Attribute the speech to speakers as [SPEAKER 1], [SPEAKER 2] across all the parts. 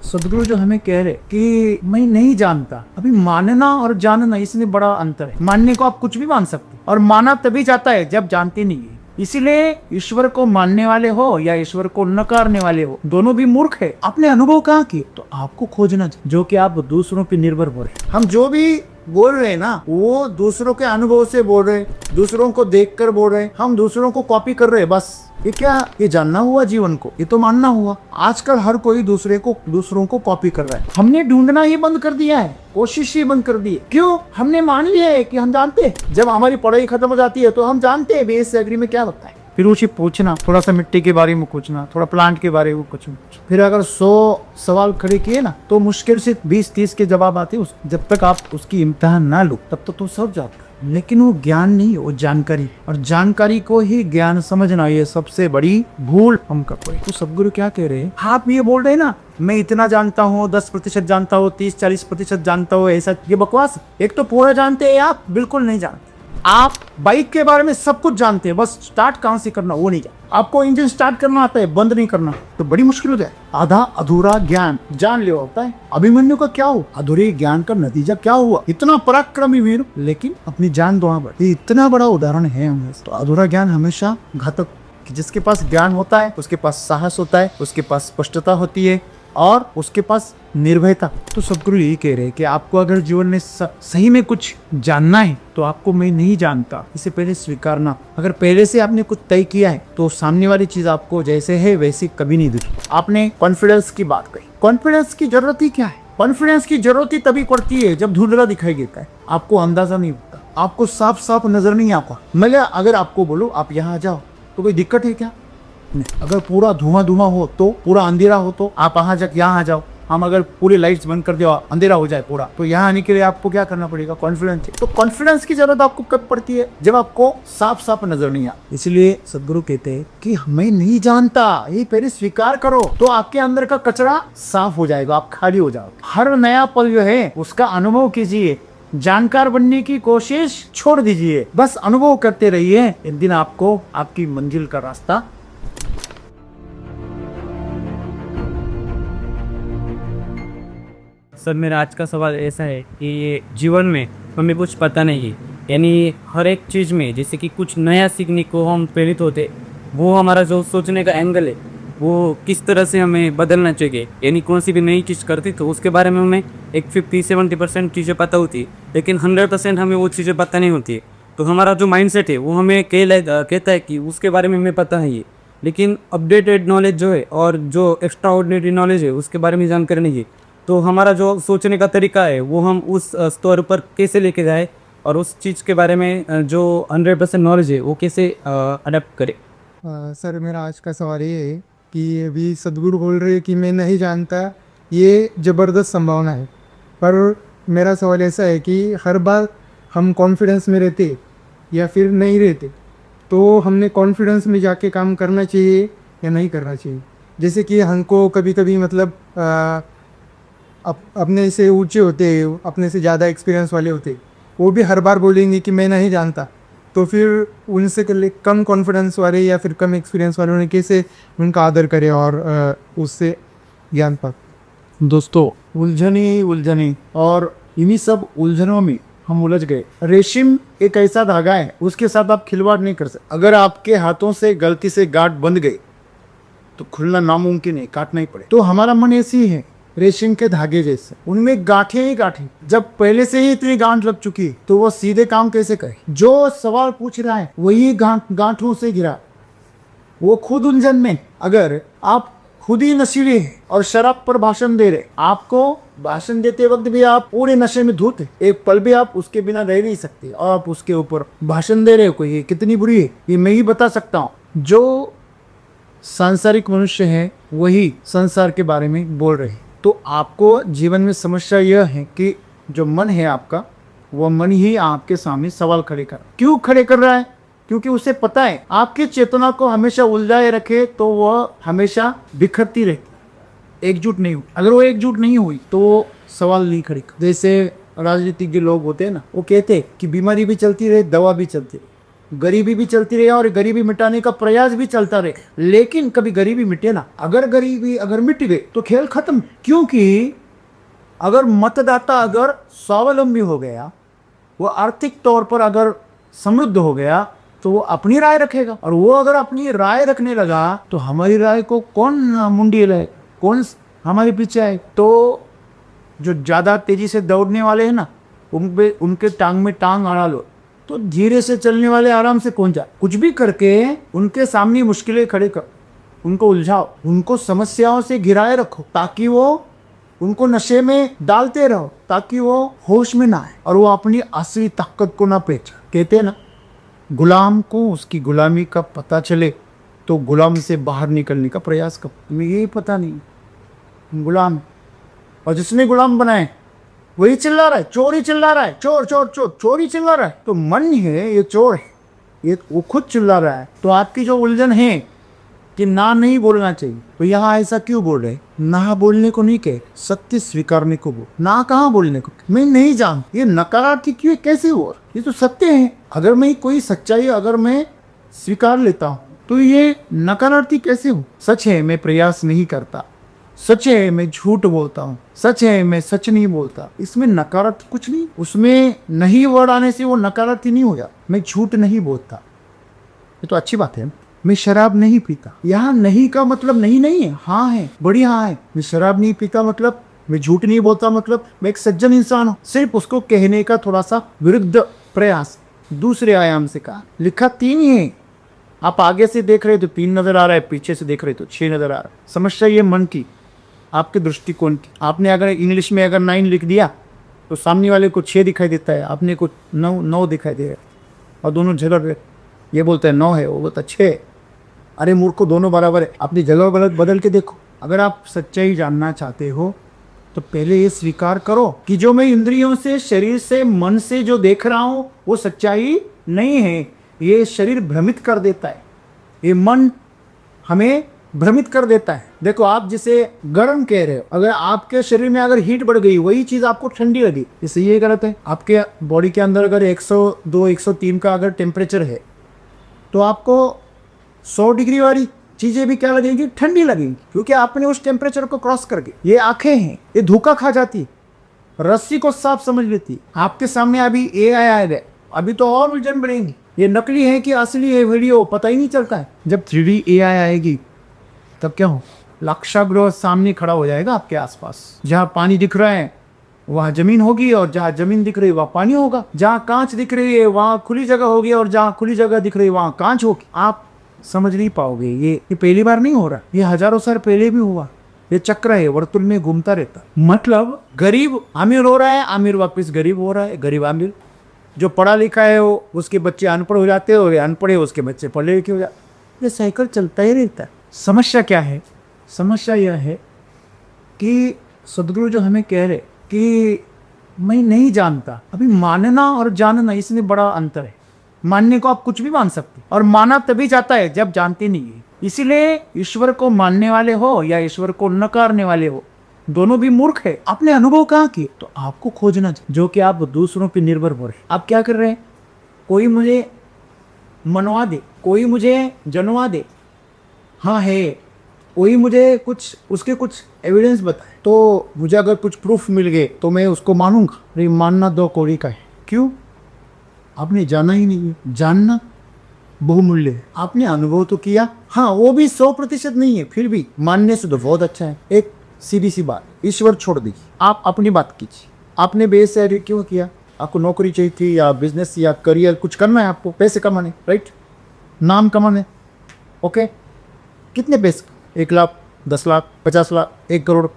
[SPEAKER 1] सदगुरु जो हमें कह रहे कि मैं नहीं जानता, अभी मानना और जानना इसमें बड़ा अंतर है। मानने को आप कुछ भी मान सकते और माना तभी जाता है जब जानते नहीं है। इसीलिए ईश्वर को मानने वाले हो या ईश्वर को नकारने वाले हो, दोनों भी मूर्ख है। आपने अनुभव कहाँ किए? तो आपको खोजना चाहिए, जो कि आप दूसरों पे निर्भर हो रहे। हम जो भी बोल रहे हैं ना, वो दूसरों के अनुभव से बोल रहे, दूसरों को देखकर बोल रहे, हम दूसरों को कॉपी कर रहे। बस ये क्या, ये जानना हुआ जीवन को, ये तो मानना हुआ। आजकल हर कोई दूसरों को कॉपी कर रहा है। हमने ढूंढना ही बंद कर दिया है, कोशिश ही बंद कर दी है। क्यों? हमने मान लिया है कि हम जानते हैं। जब हमारी पढ़ाई खत्म हो जाती है तो हम जानते हैं बेस से एग्री में क्या होता है। फिर उसे पूछना, थोड़ा सा मिट्टी के बारे में पूछना, थोड़ा प्लांट के बारे में कुछ। फिर अगर 100 सवाल खड़े किए ना, तो मुश्किल से 20-30 के जवाब आते। जब तक आप उसकी इम्तिहान ना लो तब तक तो सब जाता। लेकिन वो ज्ञान नहीं है, वो जानकारी, और जानकारी को ही ज्ञान समझना, ये सबसे बड़ी भूल हम करते हैं। तो सदगुरु क्या कह रहे हैं? आप ये बोल रहे हैं ना, मैं इतना जानता हूँ, 10% जानता हूँ, 30-40% जानता हूँ, ऐसा, ये बकवास। एक तो पूरा जानते हैं आप, बिल्कुल नहीं जानते। आप बाइक के बारे में सब कुछ जानते हैं, बस स्टार्ट कहां से करना वो नहीं जानते। आपको इंजन स्टार्ट करना आता है, बंद नहीं करना, तो बड़ी मुश्किल हो जाए। आधा अधूरा ज्ञान जान लिया होता है। अभिमन्यु का क्या हुआ? अधूरे ज्ञान का नतीजा क्या हुआ? इतना पराक्रमी वीर, लेकिन अपनी जान दुआ बढ़। ये इतना बड़ा उदाहरण है हमें। तो अधूरा ज्ञान हमेशा घातक। जिसके पास ज्ञान होता है उसके पास साहस होता है, उसके पास स्पष्टता होती है, और उसके पास निर्भयता। तो सदगुरु यही कह रहे हैं कि आपको अगर जीवन में सही में कुछ जानना है तो आपको मैं नहीं जानता इसे पहले स्वीकारना। अगर पहले से आपने कुछ तय किया है तो सामने वाली चीज आपको जैसे है वैसी कभी नहीं दिखी। आपने कॉन्फिडेंस की बात कही। कॉन्फिडेंस की जरूरत ही क्या है? कॉन्फिडेंस की जरूरत ही तभी पड़ती है जब धुंधला दिखाई देता है, आपको अंदाजा नहीं होता, आपको साफ साफ नजर नहीं आता। मैं अगर आपको बोलूं आप यहाँ आ जाओ तो कोई दिक्कत है क्या? अगर पूरा धुआं हो तो, पूरा अंधेरा हो तो आप यहाँ आ जाओ। हम अगर पूरी लाइट्स बंद कर दिया, अंधेरा हो जाए पूरा, तो यहाँ आने के लिए आपको क्या करना पड़ेगा? कॉन्फिडेंस। तो कॉन्फिडेंस की जरूरत आपको कब पड़ती है? जब आपको साफ साफ नजर नहीं आता। इसलिए सदगुरु कहते हैं कि हमें नहीं जानता, ये पहले स्वीकार करो, तो आपके अंदर का कचरा साफ हो जाएगा, आप खाली हो जाओगे। हर नया पल जो है उसका अनुभव कीजिए, जानकार बनने की कोशिश छोड़ दीजिए, बस अनुभव करते रहिए। एक दिन आपको आपकी मंजिल का रास्ता।
[SPEAKER 2] सर, मेरा आज का सवाल ऐसा है कि ये जीवन में हमें कुछ पता नहीं है, यानी हर एक चीज़ में जैसे कि कुछ नया सीखने को हम प्रेरित होते, वो हमारा जो सोचने का एंगल है वो किस तरह से हमें बदलना चाहिए। यानी कौन सी भी नई चीज़ करती तो उसके बारे में हमें एक 50-70% चीज़ें पता होती है, लेकिन 100% हमें वो चीज़ें पता नहीं होती है। तो हमारा जो माइंडसेट है वो हमें कहता है कि उसके बारे में हमें पता है ये, लेकिन अपडेटेड नॉलेज जो है और जो एक्स्ट्रा ऑर्डिनरी नॉलेज है उसके बारे में जानकारी नहीं है। तो हमारा जो सोचने का तरीका है वो हम उस स्तर पर कैसे लेके जाए और उस चीज़ के बारे में जो 100% नॉलेज है वो कैसे अडेप्ट करें।
[SPEAKER 3] सर, मेरा आज का सवाल ये है कि अभी सदगुरु बोल रहे हैं कि मैं नहीं जानता, ये ज़बरदस्त संभावना है। पर मेरा सवाल ऐसा है कि हर बार हम कॉन्फिडेंस में रहते या फिर नहीं रहते, तो हमने कॉन्फिडेंस में जाके काम करना चाहिए या नहीं करना चाहिए? जैसे कि हमको कभी कभी मतलब अपने से ऊंचे होते, अपने से ज़्यादा एक्सपीरियंस वाले होते, वो भी हर बार बोलेंगे कि मैं नहीं जानता, तो फिर उनसे कम कॉन्फिडेंस वाले या फिर कम एक्सपीरियंस वालों ने कैसे उनका आदर करें और उससे ज्ञान प्राप्त।
[SPEAKER 1] दोस्तों, उलझनी और इन्हीं सब उलझनों में हम उलझ गए। रेशम एक ऐसा धागा है, उसके साथ आप खिलवाड़ नहीं कर सकते। अगर आपके हाथों से गलती से गांठ बंध गई तो खुलना नामुमकिन है, काटना ही पड़े। तो हमारा मन ऐसी ही है, रेशम के धागे जैसे, उनमें गांठें ही गांठें। जब पहले से ही इतनी गांठ लग चुकी तो वो सीधे काम कैसे करे? जो सवाल पूछ रहा है वही गांठों से घिरा, वो खुद उलझन में। अगर आप खुद ही नशीले हैं और शराब पर भाषण दे रहे, आपको भाषण देते वक्त भी आप पूरे नशे में धुत है, एक पल भी आप उसके बिना रह नहीं सकते, और आप उसके ऊपर भाषण दे रहे हो। कोई कितनी बुरी है ये मैं ही बता सकता हूँ। जो सांसारिक मनुष्य है वही संसार के बारे में बोल रहे हैं। तो आपको जीवन में समस्या यह है कि जो मन है आपका, वह मन ही आपके सामने सवाल खड़े कर। क्यों खड़े कर रहा है? क्योंकि उसे पता है आपकी चेतना को हमेशा उलझाए रखे तो वह हमेशा बिखरती रहती, एकजुट नहीं हुई। अगर वो एकजुट नहीं हुई तो वो सवाल नहीं खड़े। जैसे राजनीतिक के लोग होते हैं ना, वो कहते हैं कि बीमारी भी चलती रहे, दवा भी चलती रहे। गरीबी भी चलती रहे और गरीबी मिटाने का प्रयास भी चलता रहे, लेकिन कभी गरीबी मिटे ना। अगर गरीबी अगर मिट गई तो खेल खत्म। क्योंकि अगर मतदाता अगर स्वावलंबी हो गया, वो आर्थिक तौर पर अगर समृद्ध हो गया, तो वो अपनी राय रखेगा, और वो अगर अपनी राय रखने लगा तो हमारी राय को कौन मुंडी लाए, कौन हमारे पीछे आए। तो जो ज़्यादा तेजी से दौड़ने वाले हैं ना, उनके टांग में टांग अड़ा लो, तो धीरे से चलने वाले आराम से पहुंच जाए। कुछ भी करके उनके सामने मुश्किलें खड़े कर, उनको उलझाओ, उनको समस्याओं से घिराए रखो, ताकि वो उनको नशे में डालते रहो, ताकि वो होश में ना आए और वो अपनी असली ताकत को ना पहचाने। कहते हैं ना, गुलाम को उसकी गुलामी का पता चले तो गुलाम से बाहर निकलने का प्रयास कर। तुम्हें यही पता नहीं गुलाम, और जिसने गुलाम बनाए वही चिल्ला रहा है, चोर ही चिल्ला रहा है, चोर चोर चोर, चोर ही चिल्ला रहा है। तो मन है ये चोर है, ये वो खुद चिल्ला रहा है। तो आपकी जो उलझन है कि ना नहीं बोलना चाहिए, तो यहाँ ऐसा क्यों बोल रहे? ना बोलने को नहीं कहे, सत्य स्वीकारने को बोल। ना कहाँ बोलने को, मैं नहीं जान, ये नकारात्मक क्यों कैसे हुआ? ये तो सत्य है। अगर मैं कोई सच्चाई अगर मैं स्वीकार लेता हूँ तो ये नकारात्मक कैसे हो? सच है मैं प्रयास नहीं करता, सच है मैं झूठ बोलता हूँ, सच है मैं सच नहीं बोलता, इसमें नकारात्मक कुछ नहीं। उसमें नहीं वर्ड आने से वो नकारात्मक नहीं हो जाता। मैं झूठ नहीं बोलता, ये तो अच्छी बात है। मैं शराब नहीं पीता, यहाँ नहीं का मतलब नहीं नहीं है, हाँ है, बड़ी हाँ है। मैं शराब नहीं पीता मतलब, मैं झूठ नहीं बोलता मतलब मैं एक सज्जन इंसान हूँ। सिर्फ उसको कहने का थोड़ा सा विरुद्ध प्रयास दूसरे आयाम से कहा। लिखा 3 ही है, आप आगे से देख रहे तो 3 नजर आ रहा है, पीछे से देख रहे तो 6 नजर आ रहा है। समस्या ये मन की, आपके दृष्टिकोण की। आपने अगर इंग्लिश में अगर 9 लिख दिया तो सामने वाले को 6 दिखाई देता है, आपने को 9 दिखाई दे रहा है, और दोनों जगह ये बोलता है 9 है, वो बोलता है 6 है। अरे मूर्खो, दोनों बराबर है। अपनी जगह बदल के देखो। अगर आप सच्चाई जानना चाहते हो तो पहले ये स्वीकार करो कि जो मैं इंद्रियों से, शरीर से, मन से जो देख रहा हूँ वो सच्चाई नहीं है। ये शरीर भ्रमित कर देता है, ये मन हमें भ्रमित कर देता है। देखो, आप जिसे गर्म कह रहे हो, अगर आपके शरीर में अगर हीट बढ़ गई, वही चीज़ आपको ठंडी लगी, इससे ये गलत है। आपके बॉडी के अंदर अगर 102, 103 का अगर टेम्परेचर है तो आपको 100 डिग्री वाली चीज़ें भी क्या लगेंगी? ठंडी लगेंगी, क्योंकि आपने उस टेम्परेचर को क्रॉस करके। ये आंखें हैं, ये धोखा खा जाती, रस्सी को साफ समझ लेती। आपके सामने अभी AI आया है, अभी तो और उलझन बढ़ेंगी, ये नकली है कि असली है वीडियो पता ही नहीं चलता है। जब 3D AI आएगी तब क्या हो? लाक्षागृह सामने खड़ा हो जाएगा आपके आसपास। जहाँ पानी दिख रहा है वहाँ जमीन होगी, और जहाँ जमीन दिख रही है वहाँ पानी होगा। जहाँ कांच दिख रही है वहाँ खुली जगह होगी, और जहाँ खुली जगह दिख रही है वहाँ कांच होगी। आप समझ नहीं पाओगे। ये पहली बार नहीं हो रहा, ये हजारों साल पहले भी हुआ। ये चक्र है, वर्तुल में घूमता रहता। मतलब गरीब अमीर हो रहा है, अमीर वापस गरीब हो रहा है, गरीब अमीर। जो पढ़ा लिखा है वो उसके बच्चे अनपढ़ हो जाते हैं, और अनपढ़े उसके बच्चे पढ़े लिखे हो जाते। ये साइकिल चलता ही रहता है। समस्या क्या है? समस्या यह है कि सदगुरु जो हमें कह रहे कि मैं नहीं जानता, अभी मानना और जानना इसमें बड़ा अंतर है। मानने को आप कुछ भी मान सकते, और माना तभी जाता है जब जानते नहीं है। इसीलिए ईश्वर को मानने वाले हो या ईश्वर को नकारने वाले हो, दोनों भी मूर्ख है। आपने अनुभव कहाँ किए? तो आपको खोजना चाहिए, जो कि आप दूसरों पर निर्भर हो रहे। आप क्या कर रहे हैं? कोई मुझे मनवा दे, कोई मुझे जनवा दे, हाँ है, कोई मुझे कुछ उसके कुछ एविडेंस बताए तो मुझे अगर कुछ प्रूफ मिल गए तो मैं उसको मानूंगा। अरे मानना 2 कौड़ी का है। क्यों? आपने जाना ही नहीं है। जानना बहुमूल्य है। आपने अनुभव तो किया, हाँ, वो भी 100% नहीं है, फिर भी मानने से तो बहुत अच्छा है। एक सीधी सी बात, ईश्वर छोड़ दीजिए, आप अपनी बात कीजिए। आपने बेसहारा क्यों किया? आपको नौकरी चाहिए थी, या बिजनेस या करियर कुछ करना है, आपको पैसे कमाने, राइट, नाम कमाने, ओके। कितने पैसे? 1 लाख, 10 लाख, 50 लाख, 1 करोड़,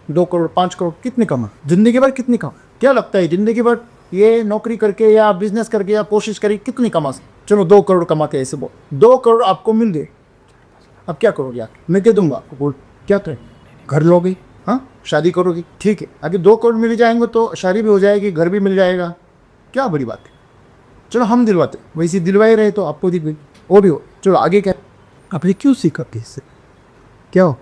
[SPEAKER 1] 2 करोड़, 5 करोड़, कितने कमा? जिंदगी भर कितनी कमा? क्या लगता है जिंदगी भर ये नौकरी करके या बिजनेस करके या कोशिश करी कितनी कमा? चलो 2 करोड़ कमाते हैं, ऐसे बोल। 2 करोड़ आपको मिल गए, अब क्या करोगे? मैं दे दूंगा आपको, बोल क्या करें? घर लोगे? हाँ, शादी करोगी? ठीक है, अगर 2 करोड़ मिल जाएंगे तो शादी भी हो जाएगी, घर भी मिल जाएगा, क्या बड़ी बात है। चलो हम दिलवाते, वैसे दिलवाए रहे तो आपको दिल गई, वो भी हो। चलो आगे क्या? आपने क्यों सीखा? इससे क्या हो?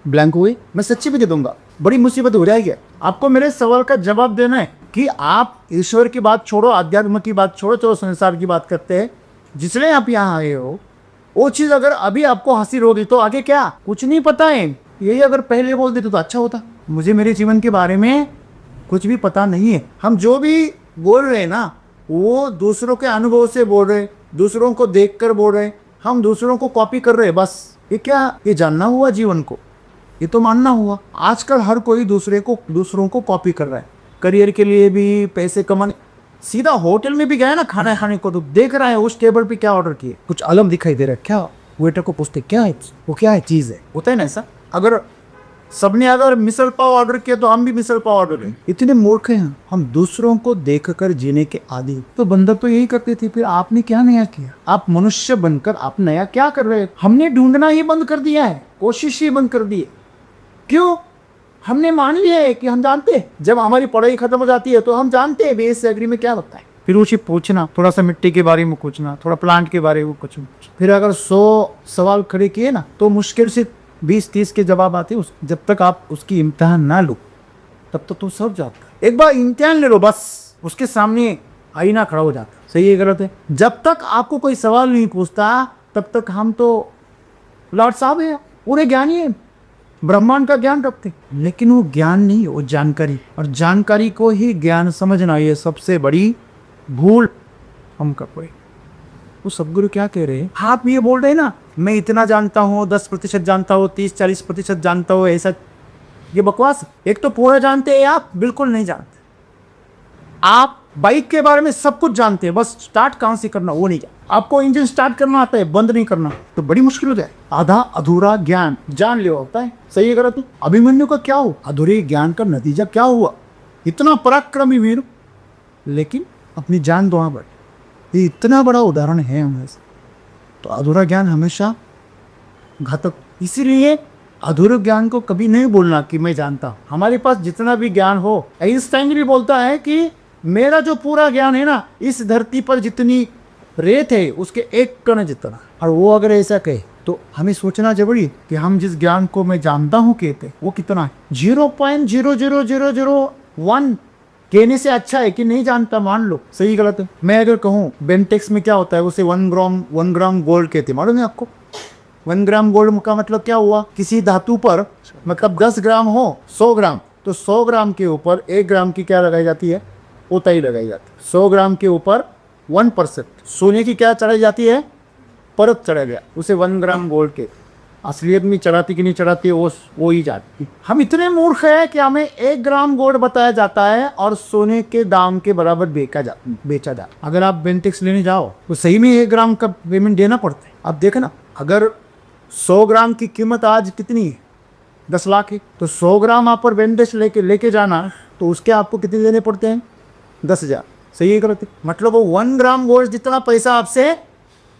[SPEAKER 1] ब्लैंक हुए? मैं सच्ची भी दे दूंगा, बड़ी मुसीबत हो जाएगी। आपको मेरे सवाल का जवाब देना है कि आप ईश्वर की बात छोड़ो, अध्यात्म की बात छोड़ो, चलो संसार की बात करते हैं। जिसलिए आप यहाँ आए हो, वो चीज अगर अभी आपको हासिल होगी तो आगे क्या, कुछ नहीं पता है। यही अगर पहले बोल देते तो अच्छा होता। मुझे मेरे जीवन के बारे में कुछ भी पता नहीं है। हम जो भी बोल रहे हैं ना, वो दूसरों के अनुभव से बोल रहे, दूसरों को देखकर बोल रहे, हम दूसरों को कॉपी कर रहे हैं बस। ये क्या, ये जानना हुआ जीवन को, ये तो मानना हुआ। आजकल हर कोई दूसरों को कॉपी कर रहा है, करियर के लिए भी, पैसे कमाने। सीधा होटल में भी गया ना खाना खाने को, तो देख रहा है उस टेबल पे क्या ऑर्डर किए, कुछ अलग दिखाई दे रहा है क्या, वेटर को पूछते क्या है वो, क्या है चीज़ है, होता है ना ऐसा। अगर सबने अगर मिसल पाव ऑर्डर किया तो हम भी मिसल पाव ऑर्डर करें। इतने मूर्ख हैं हम, दूसरों को देखकर जीने के आदी। तो बंदर तो यही करते थे, फिर आपने क्या नया किया? आप मनुष्य बनकर आप नया क्या कर रहे हैं? हमने ढूंढना ही बंद कर दिया है, कोशिश ही बंद कर दी है। क्यों? हमने मान लिया है कि हम जानते हैं। जब हमारी पढ़ाई खत्म हो जाती है तो हम जानते हैं बेस से एग्री में क्या होता है। फिर उसे पूछना, थोड़ा सा मिट्टी के बारे में पूछना, थोड़ा प्लांट के बारे में कुछ। फिर अगर 100 सवाल खड़े किए ना तो मुश्किल से 20-30 के जवाब आते। जब तक आप उसकी इम्तिहान ना लो तब तक तो सब जाता। एक बार इम्तिहान ले लो बस, उसके सामने आईना खड़ा हो जाता। सही है गलत है? जब तक आपको कोई सवाल नहीं पूछता तब तक हम तो लॉर्ड साहब है, पूरे ज्ञानी है, ब्रह्मांड का ज्ञान रखते। लेकिन वो ज्ञान नहीं है, वो जानकारी। और जानकारी को ही ज्ञान समझना, ये सबसे बड़ी भूल हम कर पाए। वो सदगुरु क्या कह रहे हैं? आप ये बोल रहे हैं ना, मैं इतना जानता हूँ, 10% जानता हूँ, 30-40% जानता हूँ, ऐसा। ये बकवास। एक तो पूरा जानते हैं आप, बिल्कुल नहीं जानते। आप बाइक के बारे में सब कुछ जानते हैं, बस स्टार्ट कहाँ से करना वो नहीं जानते। आपको इंजन स्टार्ट करना आता है, बंद नहीं करना, तो बड़ी मुश्किल हो जाए। आधा अधूरा ज्ञान जान लिया होता है। सही है गलत? अभिमन्यु का क्या हुआ? अधूरे ज्ञान का नतीजा क्या हुआ? इतना पराक्रमी वीर, लेकिन अपनी जान दुआ बढ़। ये इतना बड़ा उदाहरण है हमें। तो अधूरा ज्ञान हमेशा घातक। इसीलिए अधूरे ज्ञान को कभी नहीं बोलना कि मैं जानता हूँ। हमारे पास जितना भी ज्ञान हो, आइंस्टाइन भी बोलता है कि मेरा जो पूरा ज्ञान है ना, इस धरती पर जितनी रेत है उसके 1 कण जितना। और वो अगर ऐसा कहे तो हमें सोचना जरूरी कि हम जिस ज्ञान को मैं जानता हूँ कहते वो कितना है। 0.00001 कहने से अच्छा है कि नहीं जानता मान लो। सही गलत है? मैं अगर कहूँ बेंटेक्स में क्या होता है, उसे 1 ग्राम गोल्ड कहते, मालूम है आपको? 1 ग्राम गोल्ड का मतलब क्या हुआ? किसी धातु पर मतलब 10 ग्राम हो, 100 ग्राम, तो 100 ग्राम के ऊपर 1 ग्राम की क्या लगाई जाती है? उताई लगाई जाती है। 100 ग्राम के ऊपर 1% सोने की क्या चढ़ाई जाती है? परत चढ़ा गया, उसे 1 ग्राम गोल्ड के। असलियत में चढ़ाती कि नहीं चढ़ाती वो ही जाती। हम इतने मूर्ख हैं कि हमें 1 ग्राम गोल्ड बताया जाता है और सोने के दाम के बराबर बेचा जाता। अगर आप बेंटेक्स लेने जाओ तो सही में 1 ग्राम का पेमेंट देना पड़ता है। अब देखना, अगर 100 ग्राम की कीमत आज कितनी है? 10 लाख है। तो 100 ग्राम आप पर बेंटेक्स लेके जाना तो उसके आपको कितने देने पड़ते हैं? 10,000। सही है गलत? मतलब वो 1 ग्राम गोल्ड जितना पैसा आपसे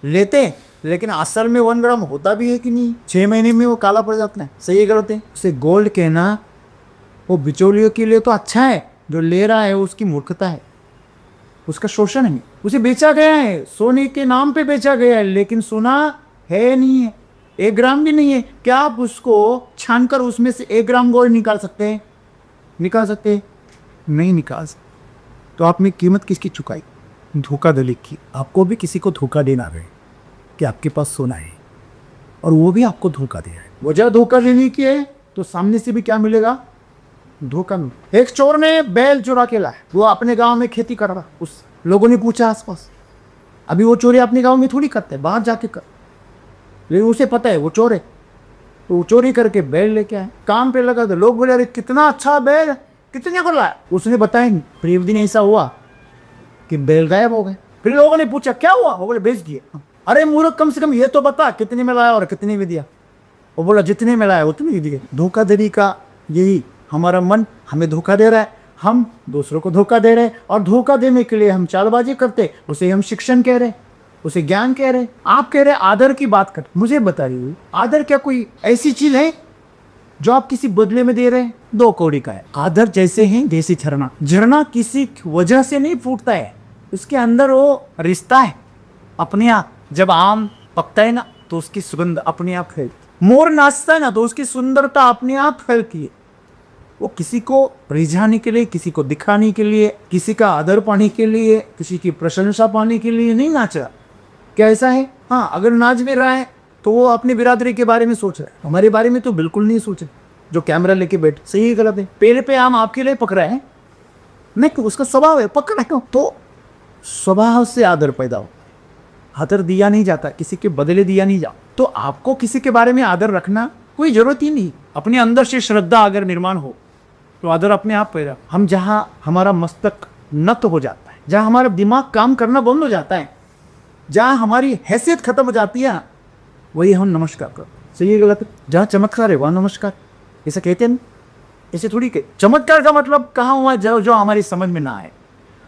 [SPEAKER 1] लेते हैं, लेकिन असल में 1 ग्राम होता भी है कि नहीं? 6 महीने में वो काला पड़ जाता है। सही है गलत है? उसे गोल्ड कहना वो बिचौलियों के लिए तो अच्छा है, जो ले रहा है उसकी मूर्खता है, उसका शोषण है। उसे बेचा गया है, सोने के नाम पे बेचा गया है, लेकिन सोना है नहीं है, 1 ग्राम भी नहीं है। क्या आप उसको छानकर उसमें से 1 ग्राम गोल्ड निकाल सकते हैं? निकाल सकते हैं? नहीं निकाल सकते। तो आपने कीमत किसकी चुकाई? धोखाधड़ी की। आपको भी किसी को धोखा देना है कि आपके पास सोना है, और वो भी आपको धोखा दे रहा है। वजह धोखा देने की है तो सामने से भी क्या मिलेगा? धोखा मिल। एक चोर ने बैल चुरा के लाया, वो अपने गांव में खेती कर रहा। उस लोगों ने पूछा आसपास, अभी वो चोरी अपने गांव में थोड़ी करते है, बाहर जाके कर, लेकिन उसे पता है वो चोर है, तो वो चोरी करके बैल लेके आए, काम पे लगा। तो लोग बोले अरे कितना अच्छा बैल, कितने को लाया? उसने बताया नहीं। फिर एक दिन ऐसा हुआ कि बैल गायब हो गए। फिर लोगों ने पूछा क्या हुआ? वो बोले बेच दिए। अरे मूर्ख, कम से कम ये तो बता कितने में लाया और कितने में दिया? वो बोला जितने में लाया उतने ही दिए। धोखाधड़ी का यही हमारा मन हमें धोखा दे रहा है, हम दूसरों को धोखा दे रहे हैं, और धोखा देने के लिए हम चालबाजी करते, उसे हम शिक्षण कह रहे, उसे ज्ञान कह रहे। आप कह रहे आदर की बात कर। मुझे बताइए, आदर क्या कोई ऐसी चीज है जो आप किसी बदले में दे रहे हैं? 2 कौड़ी का है। आदर जैसे है जैसे झरना, झरना किसी वजह से नहीं फूटता है, उसके अंदर वो रिश्ता है अपने आप। जब आम पकता है ना तो उसकी सुगंध अपने आप फैलती, मोर नाचता है ना तो उसकी सुंदरता अपने आप फैलती है। वो किसी को रिझाने के लिए, किसी को दिखाने के लिए, किसी का आदर पाने के लिए, किसी की प्रशंसा पाने के लिए नहीं नाचा। क्या ऐसा है? हाँ, अगर नाच भी रहा है तो वो अपनी बिरादरी के बारे में सोच रहा है, हमारे बारे में तो बिल्कुल नहीं सोच रहे। जो कैमरा लेके बैठ, सही है गलत है? पेड़ पे आम आपके लिए पक रहा है नहीं, उसका स्वभाव है, पकड़ा क्यों? तो स्वभाव से आदर पैदा हो, आदर दिया नहीं जाता, किसी के बदले दिया नहीं जाता। तो आपको किसी के बारे में आदर रखना कोई जरूरत ही नहीं। अपने अंदर से श्रद्धा अगर निर्माण हो तो आदर अपने आप पैदा। हम जहाँ हमारा मस्तक नत हो जाता है, जहाँ हमारा दिमाग काम करना बंद हो जाता है, जहाँ हमारी हैसियत खत्म हो जाती है, वही हम नमस्कार करो। सही है गलत है? जहाँ चमत्कार है वहाँ नमस्कार, ऐसा कहते हैं ना? ऐसे थोड़ी के चमत्कार का मतलब कहाँ हुआ जो हमारी समझ में ना आए,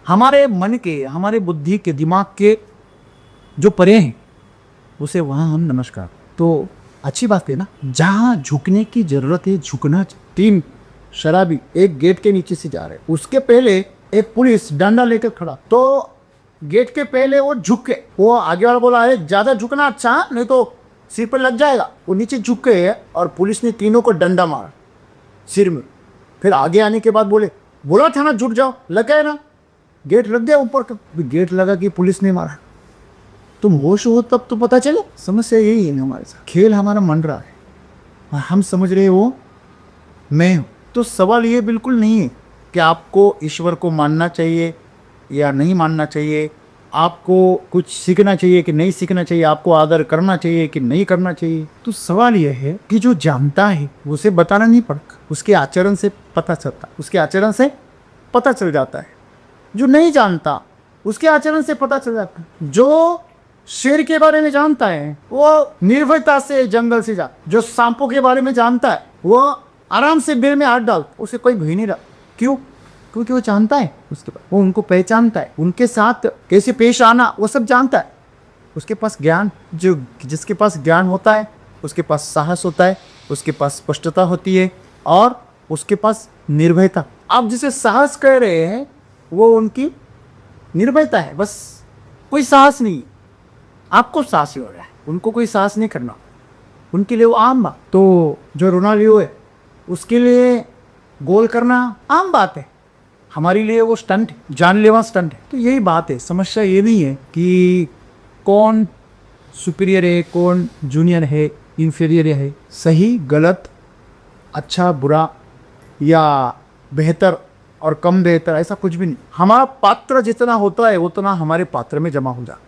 [SPEAKER 1] हमारे मन के, हमारे बुद्धि के, दिमाग के जो परे हैं, उसे वहाँ हम नमस्कार। तो अच्छी बात है ना? जहाँ झुकने की जरूरत है झुकना। 3 शराबी एक गेट के नीचे से जा रहे, उसके पहले एक पुलिस डंडा लेकर खड़ा, तो गेट के पहले वो झुक के, वो आगे वाला बोला है ज्यादा झुकना अच्छा, नहीं तो सिर पर लग जाएगा। वो नीचे झुक के और पुलिस ने तीनों को डंडा मारा सिर में। फिर आगे आने के बाद बोला था ना झुक जाओ, लगा है ना, गेट लग गया ऊपर का, गेट लगा कि पुलिस ने मारा। तुम होश हो तब तो पता चले। समस्या यही है हमारे साथ, खेल हमारा मन रहा है, हम समझ रहे वो मैं हूँ। तो सवाल ये बिल्कुल नहीं है कि आपको ईश्वर को मानना चाहिए या नहीं मानना चाहिए, आपको कुछ सीखना चाहिए कि नहीं सीखना चाहिए, आपको आदर करना चाहिए कि नहीं करना चाहिए। तो सवाल यह है कि जो जानता है उसे बताना नहीं पड़ता, उसके आचरण से पता चलता, उसके आचरण से पता चल जाता है। जो नहीं जानता उसके आचरण से पता चल जाता है। जो शेर के बारे में जानता है वो निर्भयता से जंगल से जा, जो सांपों के बारे में जानता है वो आराम से बिल में हाथ डाल, उसे कोई भय नहीं रहा। क्यों? क्योंकि वो जानता है, उसके पास वो उनको पहचानता है, उनके साथ कैसे पेश आना वो सब जानता है। उसके पास ज्ञान, जिसके पास ज्ञान होता है उसके पास साहस होता है, उसके पास स्पष्टता होती है और उसके पास निर्भयता। आप जिसे साहस कह रहे हैं वो उनकी निर्भयता है, बस कोई साहस नहीं। आपको साहस हो रहा है, उनको कोई साहस नहीं करना, उनके लिए वो आम बात। तो जो रोनाल्डो है उसके लिए गोल करना आम बात है, हमारे लिए वो स्टंट है, जानलेवा स्टंट है। तो यही बात है। समस्या ये नहीं है कि कौन सुपीरियर है, कौन जूनियर है, इंफीरियर है, सही गलत, अच्छा बुरा या बेहतर और कम बेहतर, ऐसा कुछ भी नहीं। हमारा पात्र जितना होता है उतना हमारे पात्र में जमा हो जाता।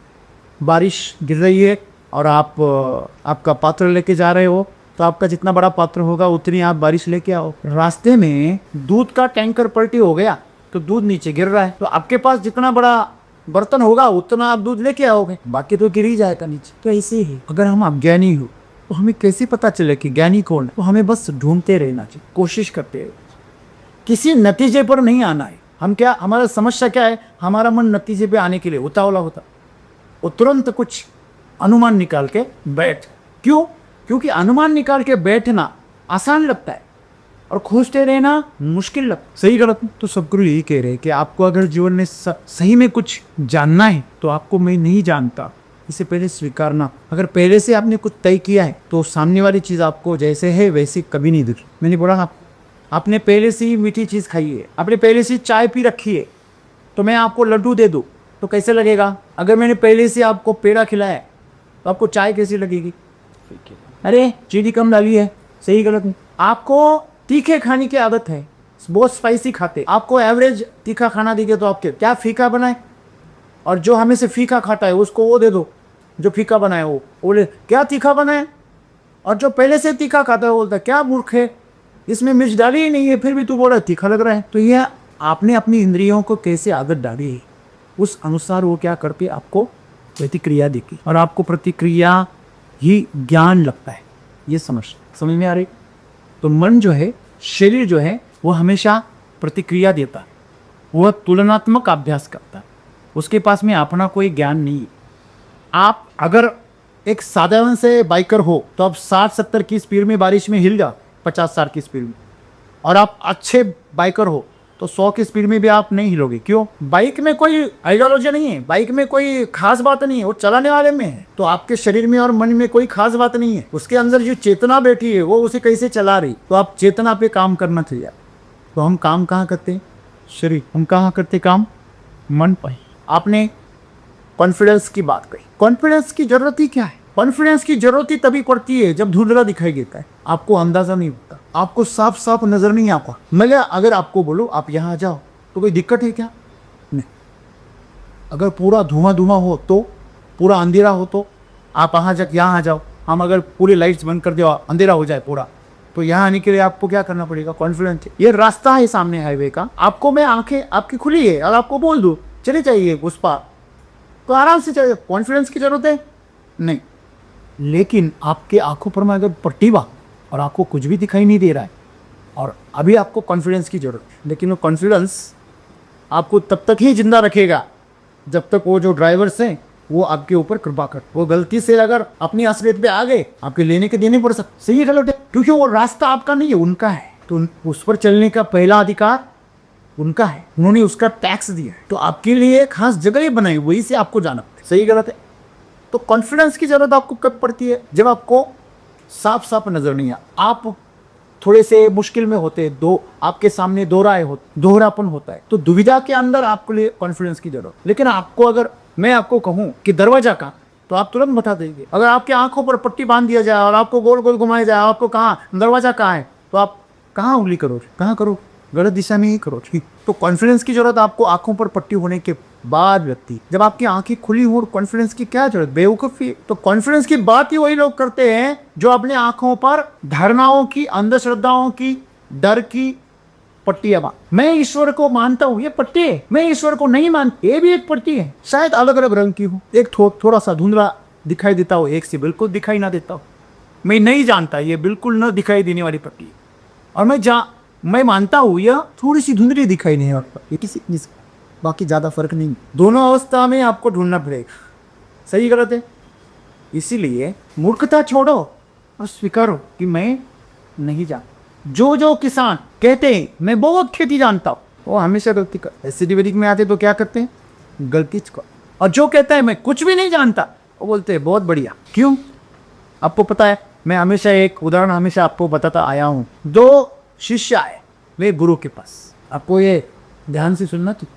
[SPEAKER 1] बारिश गिर रही है और आपका पात्र लेके जा रहे हो, तो आपका जितना बड़ा पात्र होगा उतनी आप बारिश लेके आओ। रास्ते में दूध का टैंकर पलटी हो गया तो दूध नीचे गिर रहा है, तो आपके पास जितना बड़ा बर्तन होगा उतना आप दूध लेके आओगे, बाकी तो गिर ही जाएगा नीचे। तो ऐसे ही अगर हम अज्ञानी हो तो हमें कैसे पता चले कि ज्ञानी कौन है? तो हमें बस ढूंढते रहना चाहिए, कोशिश करते रहना चाहिए, किसी नतीजे पर नहीं आना है। हम क्या, हमारा समस्या क्या है, हमारा मन नतीजे पे आने के लिए उतावला होता, वो तुरंत कुछ अनुमान निकाल के बैठ। क्यों? क्योंकि अनुमान निकाल के बैठना आसान लगता है और खोजते रहना मुश्किल लगता। सही गलत? तो सदगुरु यही कह रहे हैं कि आपको अगर जीवन में सही में कुछ जानना है तो आपको मैं नहीं जानता इसे पहले स्वीकारना। अगर पहले से आपने कुछ तय किया है तो सामने वाली चीज़ आपको जैसे है वैसे कभी नहीं दिख। मैंने बोला आपने पहले से ही मीठी चीज़ खाई है, आपने पहले से चाय पी रखी है, तो मैं आपको लड्डू दे दूँ तो कैसे लगेगा? अगर मैंने पहले से आपको पेड़ा खिलाया है तो आपको चाय कैसी लगेगी? अरे चीनी कम डाली है। सही गलत नहीं? आपको तीखे खाने की आदत है, बहुत स्पाइसी खाते, आपको एवरेज तीखा खाना देंगे तो आपके क्या फीका बनाए, और जो हमें से फीका खाता है उसको वो दे दो जो फीका बनाए, वो बोले क्या तीखा बनाए, और जो पहले से तीखा खाता है वो बोलता है क्या मूर्ख है, इसमें मिर्च डाली ही नहीं है फिर भी तू बोल रहा है तीखा लग रहा है। तो यह आपने अपनी इंद्रियों को कैसे आदत डाली है, उस अनुसार वो क्या करके आपको प्रतिक्रिया देगी, और आपको प्रतिक्रिया ही ज्ञान लगता है। ये समझ में आ रही? तो मन जो है, शरीर जो है, वो हमेशा प्रतिक्रिया देता है, वह तुलनात्मक अभ्यास करता है, उसके पास में अपना कोई ज्ञान नहीं है। आप अगर एक साधारण से बाइकर हो तो आप 60-70 की स्पीड में बारिश में हिल जाओ, 50-60 की स्पीड में, और आप अच्छे बाइकर हो तो 100 की स्पीड में भी आप नहीं हिलोगे। क्यों? बाइक में कोई आइडियोलॉजी नहीं है, बाइक में कोई खास बात नहीं है, वो चलाने वाले में है। तो आपके शरीर में और मन में कोई खास बात नहीं है, उसके अंदर जो चेतना बैठी है वो उसे कैसे चला रही। तो आप चेतना पे काम करना चाहिए। तो हम काम कहाँ करते हैं? शरीर। हम कहाँ करते काम? मन पर। आपने कॉन्फिडेंस की बात कही। कॉन्फिडेंस की जरूरत ही क्या है? कॉन्फिडेंस की जरूरत ही तभी पड़ती है जब धुंधला दिखाई देता है, आपको अंदाजा नहीं होता, आपको साफ साफ नजर नहीं आता। मैं अगर आपको बोलूं आप यहाँ आ जाओ तो कोई दिक्कत है क्या? नहीं। अगर पूरा धुआं धुआं हो तो, पूरा अंधेरा हो तो आप यहाँ आ जाओ। हम अगर पूरी लाइट्स बंद कर दे और अंधेरा हो जाए पूरा, तो यहाँ आने के लिए आपको क्या करना पड़ेगा? कॉन्फिडेंस। ये रास्ता है सामने हाईवे का, आपको मैं आंखें आपकी खुली है और आपको बोल दूँ चले जाइए उस पार, तो आराम से चले। कॉन्फिडेंस की जरूरत है नहीं। लेकिन आपके आंखों पर मैं अगर पट्टी बा और आपको कुछ भी दिखाई नहीं दे रहा है और अभी आपको कॉन्फिडेंस की जरूरत है, लेकिन वो कॉन्फिडेंस आपको तब तक ही जिंदा रखेगा जब तक वो जो ड्राइवर्स हैं वो आपके ऊपर कृपा कर, वो गलती से अगर अपनी असलियत पे आ गए आपके लेने के देने पड़ सकते। सही है गलत है? क्योंकि वो रास्ता आपका नहीं है, उनका है। तो उस पर चलने का पहला अधिकार उनका है, उन्होंने उसका टैक्स दिया है, तो आपके लिए खास जगह ही बनाई, वही से आपको जाना पड़ता है। सही गलत है? तो कॉन्फिडेंस की जरूरत आपको कब पड़ती है? जब आपको साफ साफ नजर नहीं आ, आप थोड़े से मुश्किल में होते, दो आपके सामने दोहरापन होता है, तो दुविधा के अंदर आपके लिए कॉन्फिडेंस की जरूरत। लेकिन आपको अगर मैं आपको कहूं कि दरवाजा का, तो आप तुरंत बता देंगे। अगर आपकी आंखों पर पट्टी बांध दिया जाए और आपको गोल गोल घुमाया जाए, आपको कहाँ दरवाजा कहाँ है, तो आप कहाँ उंगली करोगे? कहाँ करो? गलत दिशा में ही करो। तो कॉन्फिडेंस की जरूरत आपको आंखों पर पट्टी होने के बाद व्यक्ति, जब आपकी आंखें खुली हो, कॉन्फिडेंस की क्या जरूरत? बेवकूफी। तो कॉन्फिडेंस की बात ही वही लोग करते हैं जो अपने आंखों पर धारणाओं की, अंधश्रद्धाओं की, डर की पट्टियां बांध। मैं ईश्वर को मानता हूँ, ये पट्टी है। मैं ईश्वर को नहीं मानता, ये भी एक पट्टी है। शायद अलग अलग रंग की हो, एक थोड़ा सा धुंधला दिखाई देता हो, एक से बिल्कुल दिखाई ना देता हो। मैं नहीं जानता, ये बिल्कुल न दिखाई देने वाली पट्टी है। और मैं मानता हूँ यह थोड़ी सी धुंधली दिखाई नहीं वाली, किसी बाकी ज्यादा फर्क नहीं। दोनों अवस्था में आपको ढूंढना पड़ेगा। सही गलत है? इसीलिए मूर्खता छोड़ो और स्वीकारो कि मैं नहीं जानता। जो किसान कहते हैं मैं बहुत खेती जानता हूँ, वो हमेशा गलती कर। एसिडिवेदिक में आते तो क्या करते हैं? गलती कर। और जो कहता है मैं कुछ भी नहीं जानता, वो बोलते हैं बहुत बढ़िया। क्यों? आपको पता है, मैं हमेशा एक उदाहरण हमेशा आपको बताता आया हूँ। दो शिष्य आए वे गुरु के पास। आपको ये ध्यान से सुनना। तो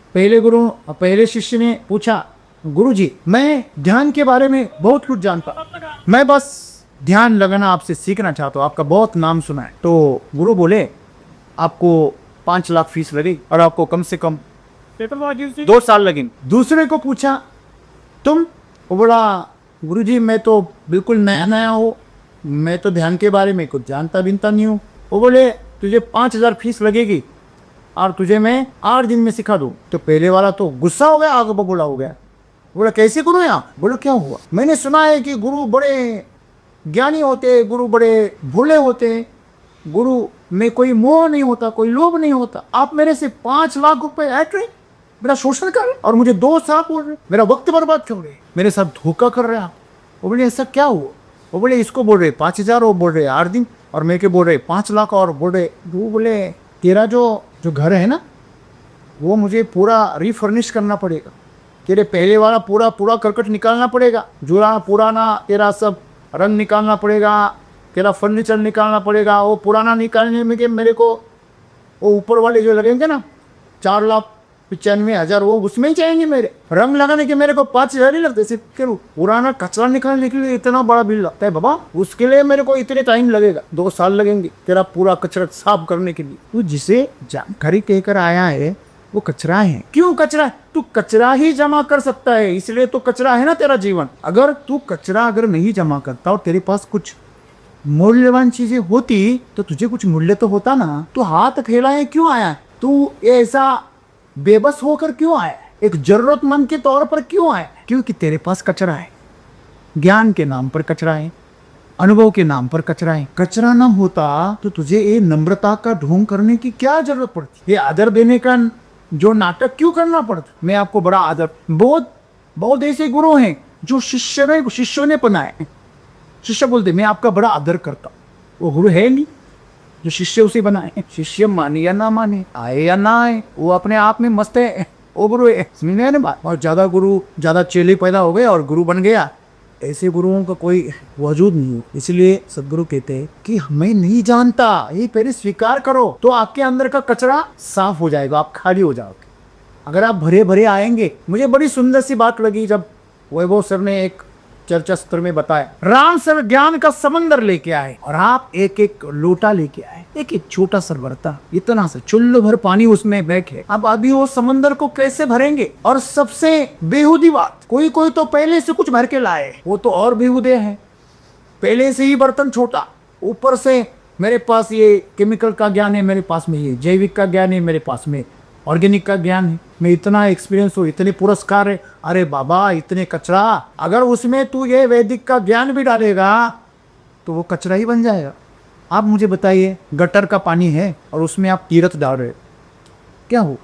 [SPEAKER 1] पहले शिष्य ने पूछा, गुरुजी मैं ध्यान के बारे में बहुत कुछ जानता, मैं बस ध्यान लगाना आपसे सीखना चाहता हूँ, आपका बहुत नाम सुना है। तो गुरु बोले आपको 5 लाख फीस लगेगी और आपको कम से कम 2 साल लगेंगे। दूसरे को पूछा तुम? वो बोला गुरुजी मैं तो बिल्कुल नया हूँ, मैं तो ध्यान के बारे में कुछ जानता बिनता नहीं हूँ। वो बोले तुझे 5,000 फीस लगेगी और तुझे मैं 8 दिन में सिखा दूँ। तो पहले वाला तो गुस्सा हो गया, आगे बबूला हो गया। बोला कैसे गुरु यहाँ? बोला क्या हुआ? मैंने सुना है कि गुरु बड़े ज्ञानी होते, गुरु बड़े भोले होते, गुरु में कोई मोह नहीं होता, कोई लोभ नहीं होता। आप मेरे से 5 लाख रुपए ऐट रहे, मेरा शोषण कर रहे और मुझे 2 साल बोल रहे, मेरा वक्त बर्बाद कर रहे, मेरे साथ धोखा कर रहे आप। वो बोले ऐसा क्या हुआ? वो बोले इसको बोल रहे 5,000, वो बोल रहे 8 दिन, और मैं के बोल रहे 5 लाख, और बोल रहे वो बोले तेरा जो घर है ना वो मुझे पूरा रिफर्निश करना पड़ेगा, तेरे पहले वाला पूरा करकट निकालना पड़ेगा, जो पुराना तेरा सब रंग निकालना पड़ेगा, तेरा फर्नीचर निकालना पड़ेगा। वो पुराना निकालने में कि मेरे को वो ऊपर वाले जो लगेंगे ना 4,95,000 वो उसमें ही चाहिए। मेरे रंग लगाने के मेरे को 5,000 ही लगते। सिर्फ पुराना कचरा निकालने के लिए इतना बड़ा बिल लगता है बाबा, उसके लिए मेरे को इतने टाइम लगेगा, 2 साल लगेंगे तेरा पूरा कचरा साफ करने के लिए। तू जिसे जानकारी कहकर आया है वो कचरा है। क्यों कचरा? तू कचरा ही जमा कर सकता है, इसलिए तो कचरा है ना तेरा जीवन। अगर तू कचरा नहीं जमा करता और तेरे पास कुछ मूल्यवान चीजें होती तो तुझे कुछ मूल्य तो होता ना। तू हाथ फैलाए क्यों आया? तू ऐसा बेबस होकर क्यों आया? एक जरूरतमंद के तौर पर क्यों आया? क्योंकि तेरे पास कचरा है, ज्ञान के नाम पर कचरा है, अनुभव के नाम पर कचरा है। कचरा ना होता तो तुझे ये नम्रता का ढोंग करने की क्या जरूरत पड़ती? ये आदर देने का जो नाटक क्यों करना पड़ता? मैं आपको बड़ा आदर, बहुत ऐसे गुरु हैं जो शिष्यों ने बनाए। शिष्य बोलते मैं आपका बड़ा आदर करता हूँ, वो गुरु है नहीं जो शिष्य उसे बनाए। शिष्य माने या ना माने, आए या ना आए, वो अपने आप में मस्त है, वो गुरु है। समझ ना बात? और ज्यादा चेले पैदा हो गए और गुरु बन गया, ऐसे गुरुओं का कोई वजूद नहीं है। इसलिए सदगुरु कहते हैं कि मैं नहीं जानता, ये पहले स्वीकार करो तो आपके अंदर का कचरा साफ हो जाएगा, आप खाली हो जाओगे। अगर आप भरे भरे आएंगे, मुझे बड़ी सुंदर सी बात लगी जब वैभव सर ने एक चर्चा सत्र में बताया, राम सर ज्ञान का समंदर लेके आए और आप एक एक लोटा लेके आए, एक एक छोटा सा बर्ता, इतना सा चुल्लू भर पानी उसमें बैठे। अब अभी वो समंदर को कैसे भरेंगे? और सबसे बेहूदी बात, कोई कोई तो पहले से कुछ भर के लाए, वो तो और बेहूदे हैं। पहले से ही बर्तन छोटा, ऊपर से मेरे पास ये केमिकल का ज्ञान है, मेरे पास में ये जैविक का ज्ञान है, मेरे पास में ऑर्गेनिक का ज्ञान है, मैं इतना एक्सपीरियंस हो, इतने पुरस्कार है। अरे बाबा, इतने कचरा, अगर उसमें तू ये वैदिक का ज्ञान भी डालेगा तो वो कचरा ही बन जाएगा। आप मुझे बताइए, गटर का पानी है और उसमें आप तीरथ डाल रहे हो, क्या हो?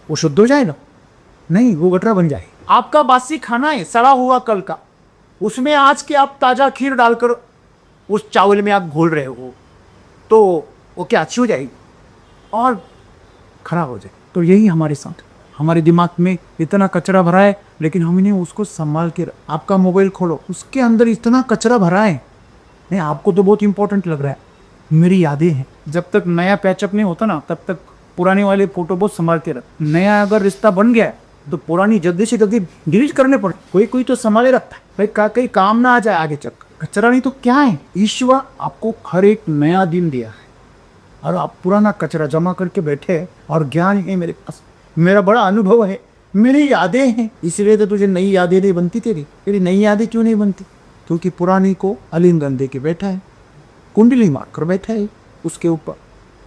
[SPEAKER 1] वो शुद्ध हो जाएगा? नहीं, वो गटरा बन जाएगा। आपका बासी खाना है, सड़ा हुआ कल का, उसमें आज के आप ताज़ा खीर डालकर उस चावल में आप घोल रहे हो, तो वो क्या अच्छी हो जाएगी और खराब हो जाए? तो यही हमारे साथ, हमारे दिमाग में इतना कचरा भरा है, लेकिन हमने उसको संभाल के आपका मोबाइल खोलो, उसके अंदर इतना कचरा भरा है। नहीं, आपको तो बहुत इंपॉर्टेंट लग रहा है, मेरी यादें हैं। जब तक नया पैचअप नहीं होता ना, तब तक पुराने वाले फोटो बहुत संभाल के रख। नया अगर रिश्ता बन गया तो पुरानी जल्दी से जल्दी डिलीट करने पड़े। कोई कोई तो संभाले रखता है भाई, कहीं काम ना आ जाए आगे चल। कचरा नहीं तो क्या है? ईश्वर आपको हर एक नया दिन दिया है और आप पुराना कचरा जमा करके बैठे हैं। और ज्ञान है मेरे पास, मेरा बड़ा अनुभव है, मेरी यादें हैं, इसलिए तो तुझे नई यादें नहीं बनती। तेरी नई यादें क्यों नहीं बनती? क्योंकि पुरानी को आलिंगन दे के बैठा है, कुंडली मार कर बैठा है उसके ऊपर।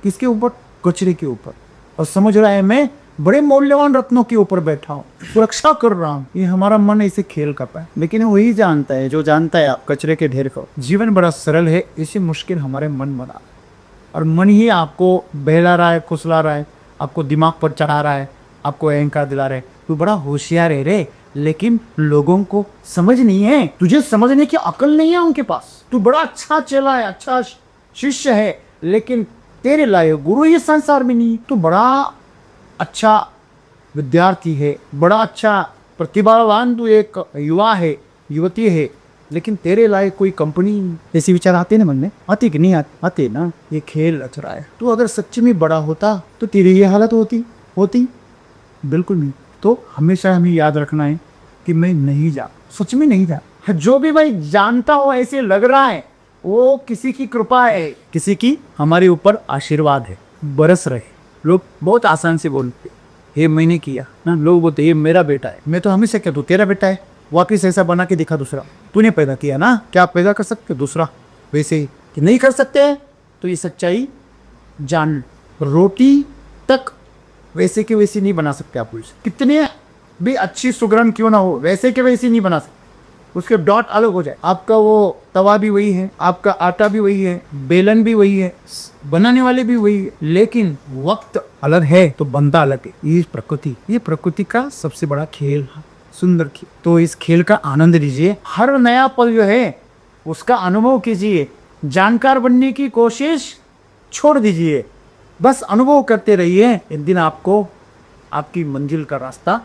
[SPEAKER 1] किसके ऊपर? कचरे के ऊपर। और समझ रहा है मैं बड़े मूल्यवान रत्नों के ऊपर बैठा हूँ, सुरक्षा कर रहा हूँ। ये हमारा मन इसे खेल कर पाए, लेकिन वही जानता है जो जानता है आप कचरे के ढेर को। जीवन बड़ा सरल है, इसी मुश्किल हमारे मन बना, और मन ही आपको बहला रहा है, खुसला रहा है, आपको दिमाग पर चढ़ा रहा है, आपको अहंकार दिला रहा है। तू बड़ा होशियार है रे, लेकिन लोगों को समझ नहीं है, तुझे समझने की अकल नहीं है उनके पास। तू बड़ा अच्छा चला है, अच्छा शिष्य है, लेकिन तेरे लायक गुरु ये संसार में नहीं। तू बड़ा अच्छा विद्यार्थी है, बड़ा अच्छा प्रतिभावान तू एक युवा है, युवती है, लेकिन तेरे लायक कोई कंपनी। ऐसे विचार आते ना मन में? आते कि नहीं आते ना? ये खेल रच रहा है। तू अगर सच्ची में बड़ा होता तो तेरी ये हालत होती? बिल्कुल नहीं। तो हमेशा हमें याद रखना है कि मैं नहीं जा, सच में नहीं जा। जो भी भाई जानता हो ऐसे लग रहा है, वो किसी की कृपा है, किसी की हमारे ऊपर आशीर्वाद है, बरस रहे। लोग बहुत आसान से बोलते, ये मैंने किया ना, लोग बोलते ये मेरा बेटा है। मैं तो हमेशा कहता हूँ तेरा बेटा है, वापिस ऐसा बना के दिखा दूसरा। तूने पैदा किया ना, क्या आप पैदा कर सकते हो दूसरा वैसे ही? कि नहीं कर सकते हैं, तो ये सच्चाई जान। रोटी तक वैसे के वैसी नहीं बना सकते आप, कितने भी अच्छी सुगरण क्यों ना हो, वैसे के वैसी नहीं बना सकते। उसके डॉट अलग हो जाए। आपका वो तवा भी वही है, आपका आटा भी वही है, बेलन भी वही है, बनाने वाले भी वही है, लेकिन वक्त अलग है तो बनता अलग है। ये प्रकृति का सबसे बड़ा खेल है, सुंदर खेल। तो इस खेल का आनंद लीजिए, हर नया पल जो है उसका अनुभव कीजिए। जानकार बनने की कोशिश छोड़ दीजिए, बस अनुभव करते रहिए। एक दिन आपको आपकी मंजिल का रास्ता